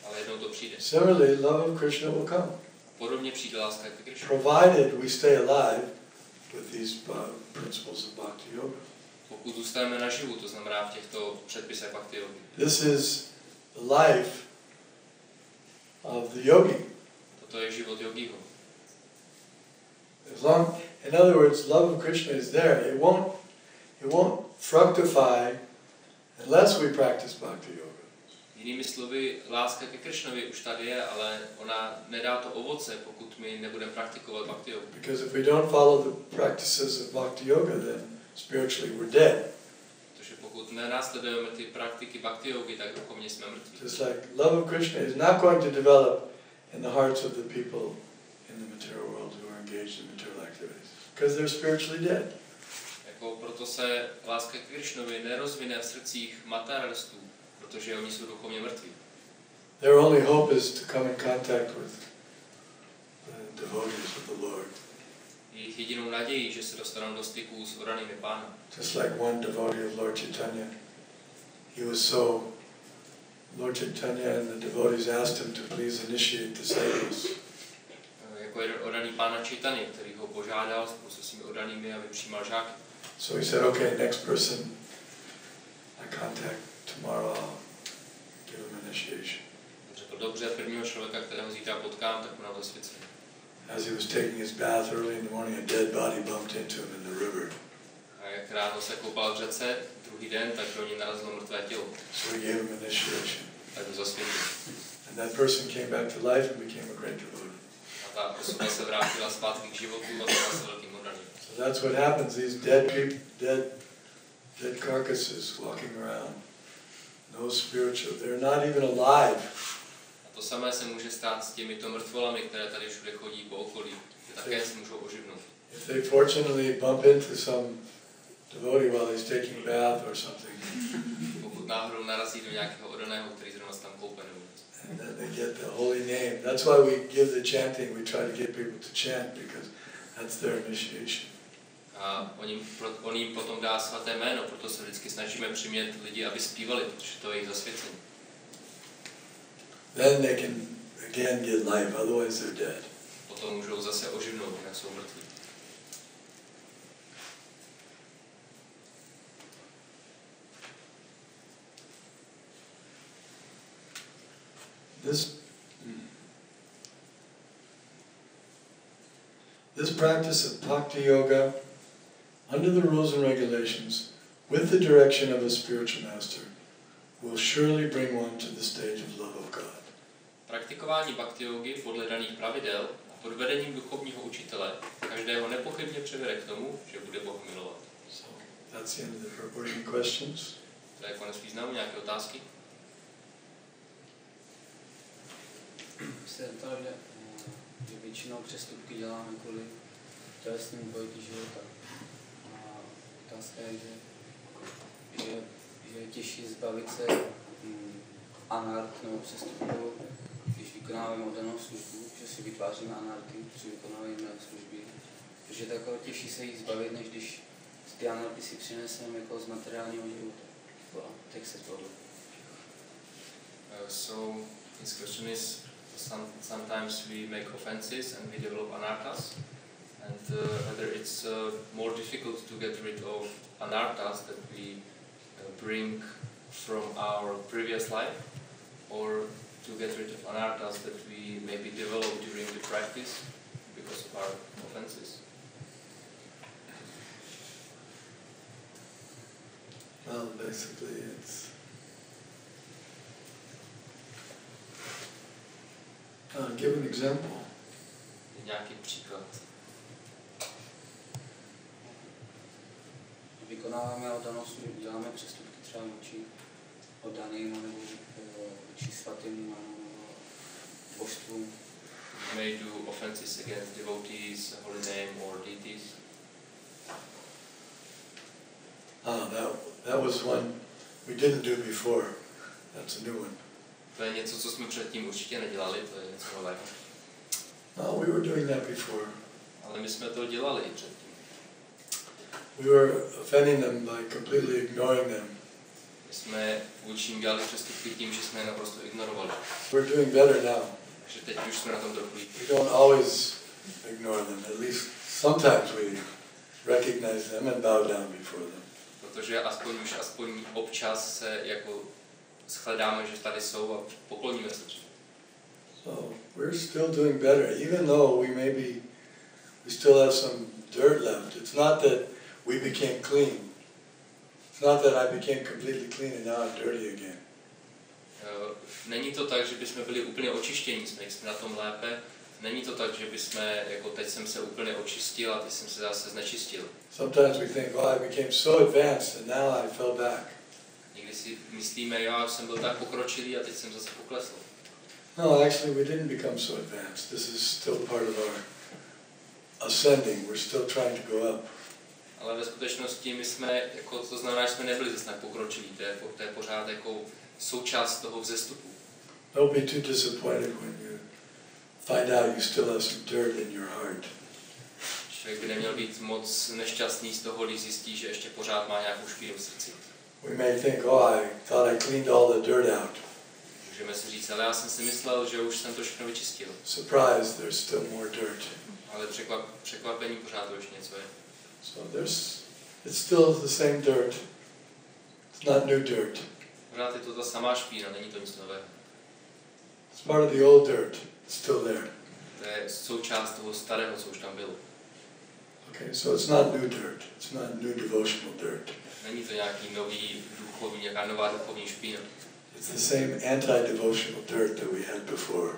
Ale jednou to přijde. Similarly, love of Krishna will come. Podobně přijde láska k Krišnu. Provided we stay alive with these principles of Bhakti Yoga. Pokud zůstaneme naživu, to znamená v těchto předpisech Bhakti Yogi. This is the life of the yogi. Toto je život yogího. In other words, love of Krishna is there. It won't fructify unless we practice Bhakti Yoga. Jinými slovy, láska ke Krišnovi už tady je, ale ona nedá to ovoce, pokud my nebudeme praktikovat Bhakti Yoga. Because if we don't follow the practices of Bhakti Yoga, then spiritually we're dead. Protože pokud nenásledujeme ty praktiky Bhakti Yogi, tak duchovně jsme mrtví. Just like love of Krishna is not going to develop in the hearts of the people in the material world who are engaged in material activities, because they're spiritually dead. Jako proto se láska k Krišnovi nerozvine v srdcích materialistů, protože oni jsou duchovně mrtví. Their only hope is to come in contact with the devotees of the Lord. Jejich jedinou nadějí, že se dostanou do styku s odanými Pánem. Just like one devotee of Lord Chaitanya, Lord Chaitanya and the devotees asked him to please initiate disciples. Jako jeden odaný Pána Chaitanya, který ho požádal spolu se svými odanými, aby přijímal žáky. So he said, okay, next person I contact tomorrow, I'll give him initiation. Řekl, dobře, prvního člověka, kterého zítra potkám, tak mu na zasvěcení. As he was taking his bath early in the morning, a dead body bumped into him in the river. A jak ráno se koupal v řece, druhý den, tak do ní narazilo mrtvé tělo. So he gave him initiation. Tak ho zasvětil. And that person came back to life and became a great devotee. A ta osoba se vrátila zpátky k životu a stala se velkým odaným. So that's what happens. These dead people, dead carcasses walking around. No spiritual. They're not even alive. A to samé se může stát s těmito mrtvolami, které tady všude chodí po okolí, že také se můžou oživnout. If they fortunately bump into some devotee while he's taking a bath or something, Pokud náhodou narazí do nějakého oddaného, který zrovna se tam koupe nebo něco. and then they get the holy name. That's why we give the chanting. We try to get people to chant because that's their initiation. A on jim potom dá svaté jméno, proto se vždycky snažíme přimět lidi, aby zpívali, protože to je jejich zasvěcení. Then they can again get life, otherwise they're dead. Potom můžou zase oživnout, jinak jsou mrtví. This practice of bhakti yoga, under the rules and regulations, with the direction of a spiritual master, will surely bring one to the stage of love of God. Praktikování bhakti yogy podle daných pravidel a pod vedením duchovního učitele každého nepochybně přivede k tomu, že bude Boha milovat. So that's the end of the reporting questions. To je konec významu, nějaké otázky? Se ptal, že většinou přestupky děláme kvůli tělesnému pojetí života. A otázka je, že je těžší zbavit se anart nebo přestupku, když vykonáváme oddanou službu, že si vytváříme anarty při vykonávání služby. Protože je takové těžší se jich zbavit, než když ty anarty si přineseme jako z materiálního života. Tak se tohle. So his question is, sometimes we make offenses and we develop anarthas, and whether it's more difficult to get rid of anarthas that we bring from our previous life, or to get rid of anarthas that we maybe develop during the practice because of our offenses. Well, basically it's give an example. Nějaký příklad. Vykonáváme oddanou službu, děláme přestupky třeba vůči oddaným nebo vůči svatým nebo božstvům. We may do offenses against devotees, holy name, or deities. That was one we didn't do before. That's a new one. To je něco, co jsme předtím určitě nedělali, to je něco nového. No, we were doing that before. Ale my jsme to dělali i předtím. We were offending them by completely ignoring them. My jsme vůči nim dělali přestupky tím, že jsme je naprosto ignorovali. We're doing better now. Takže teď už jsme na tom trochu líp. We don't always ignore them. At least sometimes we recognize them and bow down before them. Protože aspoň občas se jako shledáme, že tady jsou a pokloníme se před. So we're still doing better, even though we still have some dirt left. It's not that we became clean. It's not that I became completely clean and now I'm dirty again. Není to tak, že bychom byli úplně očištění, jsme na tom lépe. Není to tak, že bychom, jako teď jsem se úplně očistil a teď jsem se zase znečistil. Sometimes we think, oh, I became so advanced and now I fell back. Někdy si myslíme, já jsem byl tak pokročilý a teď jsem zase poklesl. No, actually we didn't become so advanced. This is still part of our ascending. We're still trying to go up. Ale ve skutečnosti my jsme, jako, to znamená, že jsme nebyli zase tak pokročilí, to je pořád jako součást toho vzestupu. Don't be too disappointed when you find out you still have some dirt in your heart. Člověk by neměl být moc nešťastný z toho, když zjistí, že ještě pořád má nějakou špínu v srdci. We may think, oh, I thought I cleaned all the dirt out. Můžeme si říct, ale já jsem si myslel, že už jsem to všechno vyčistil. Surprise, there's still more dirt. Ale překvapení pořád už něco je. So it's still the same dirt. It's not new dirt. Pořád je to ta samá špína, není to nic nového. It's part of the old dirt. It's still there. To je součást toho starého, co už tam bylo. Okay, so it's not new dirt. It's not new devotional dirt. Není to nějaký nový duchovní, nějaká nová duchovní špína. It's the same anti-devotional dirt that we had before.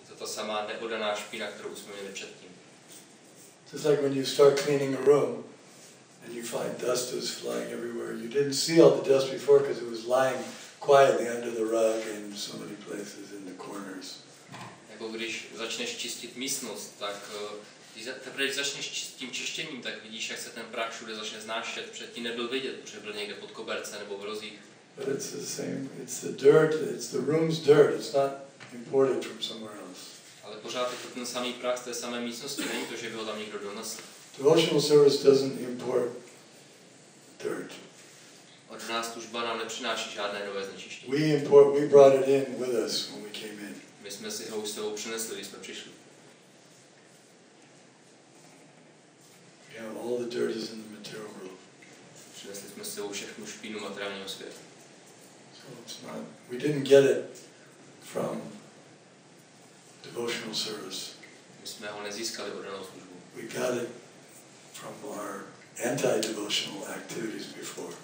Je to ta samá neoddaná špína, kterou jsme měli předtím. Just like when you start cleaning a room and you find dust is flying everywhere. You didn't see all the dust before because it was lying quietly under the rug in so many places in the corners. Jako když začneš čistit místnost, tak Když začneš s tím čištěním, tak vidíš, jak se ten prach všude začne znášet. Předtím nebyl vidět, protože byl někde pod koberce nebo v rozích. But it's the same, it's the dirt, it's the room's dirt, it's not imported from somewhere else. Ale pořád je to ten samý prach z té samé místnosti, není to, že by ho tam někdo donesl. Devotional service doesn't import dirt. Oddaná služba nám nepřináší žádné nové znečištění. We brought it in with us when we came in. My jsme si ho s sebou přinesli, když jsme přišli. Yeah, all the dirt is in the material world. Přinesli jsme si sebou všechnu špínu materiálního světa. So it's not, we didn't get it from devotional service. My jsme ho nezískali oddanou službu. We got it from our anti-devotional activities before.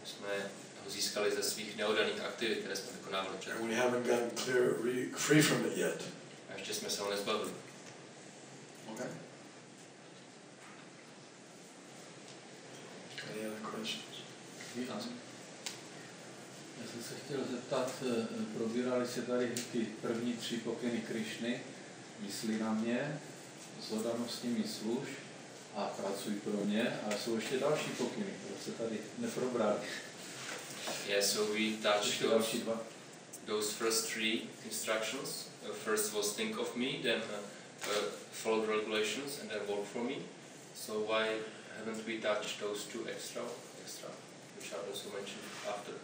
My jsme ho získali ze svých neoddaných aktivit, které jsme vykonávali předtím. And we haven't gotten free from it yet. A ještě jsme se ho nezbavili. Okay. Any other questions? Já jsem se chtěl zeptat, probírali se tady ty první 3 pokyny Krišny, myslí na mě, s oddanostními služ a pracuj pro mě, a jsou ještě další pokyny, které se tady neprobrali. Yeah, so we touched those first 3 instructions. First was think of me, then follow the regulations, and then work for me. So why haven't we touched those 2 extra, which are also mentioned after?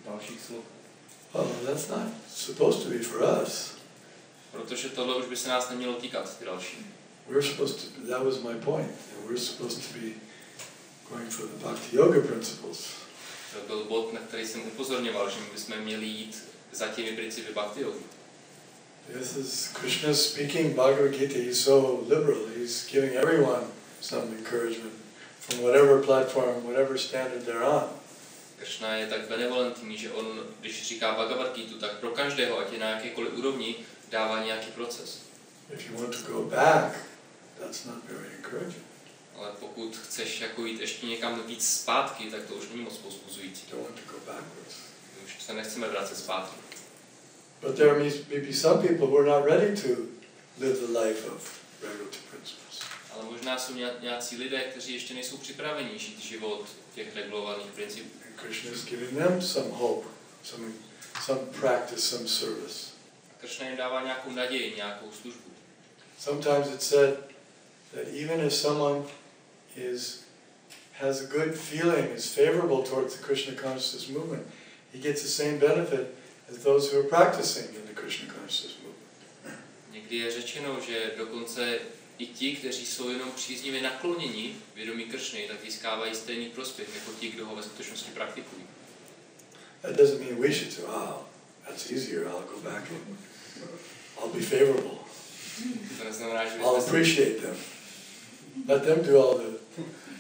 Dalších slov. Well, that's not supposed to be for us. Protože tohle už by se nás nemělo týkat, ty další. We're supposed to, that was my point. We're supposed to be going for the Bhakti Yoga principles. To byl bod, na který jsem upozorňoval, že my bychom měli jít za těmi principy Bhakti Yogi. This is Krishna speaking Bhagavad Gita. He's so liberal. He's giving everyone some encouragement from whatever platform, whatever standard they're on. Krishna je tak benevolentní, že on, když říká Bhagavad Gita, tak pro každého, ať je na jakékoliv úrovni, dává nějaký proces. If you want to go back, that's not very encouraging. Ale pokud chceš jako jít ještě někam víc zpátky, tak to už není moc povzbuzující. Don't want to go backwards. My už se nechceme vracet zpátky. But there may be some people who are not ready to live the life of regulative principles. Ale možná jsou nějací lidé, kteří ještě nejsou připraveni žít život těch regulovaných principů. And Krishna is giving them some hope, some practice, some service. A Krishna jim dává nějakou naději, nějakou službu. Sometimes it's said that even if someone has a good feeling, is favorable towards the Krishna consciousness movement, he gets the same benefit as those who are practicing in the Krishna consciousness movement. Někdy je řečeno, že dokonce i ti, kteří jsou jenom příznivě nakloněni vědomí Kršny, tak získávají stejný prospěch jako ti, kdo ho ve skutečnosti praktikují. That doesn't mean we should say, "Wow, that's easier. I'll go back and I'll be favorable. To neznamená, že I'll appreciate them. Let them do all the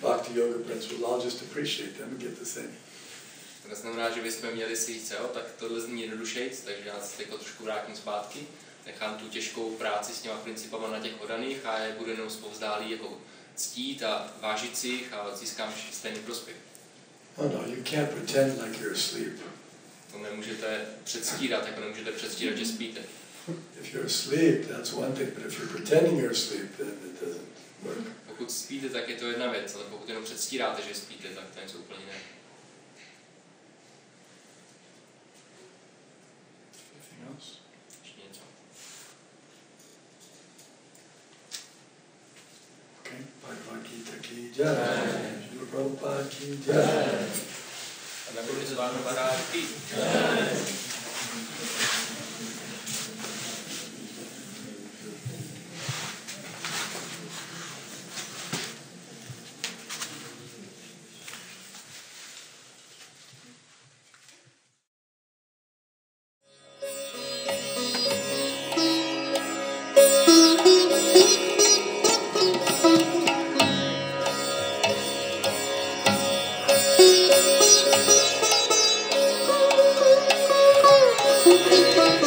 Bhakti Yoga principles. I'll just appreciate them and get the same." To neznamená, že bychom měli si říct, jo, tak tohle zní jednodušejc, takže já se teď trošku vrátím zpátky, nechám tu těžkou práci s těma principama na těch oddaných a je budu jenom zpovzdálí jako ctít a vážit si jich a získám stejný prospěch. Oh no, you can't pretend like you're asleep. To nemůžete předstírat, jako nemůžete předstírat, že spíte. If you're asleep, that's one thing, but if you're pretending you're asleep, then it doesn't work. Pokud spíte, tak je to jedna věc, ale pokud jenom předstíráte, že spíte, tak to je něco úplně jiné. Anything else? Ještě něco. Okay, Bhagavad Gita ki jai, Srila Prabhupada ki jai. Nakonec vám barátky. Thank you.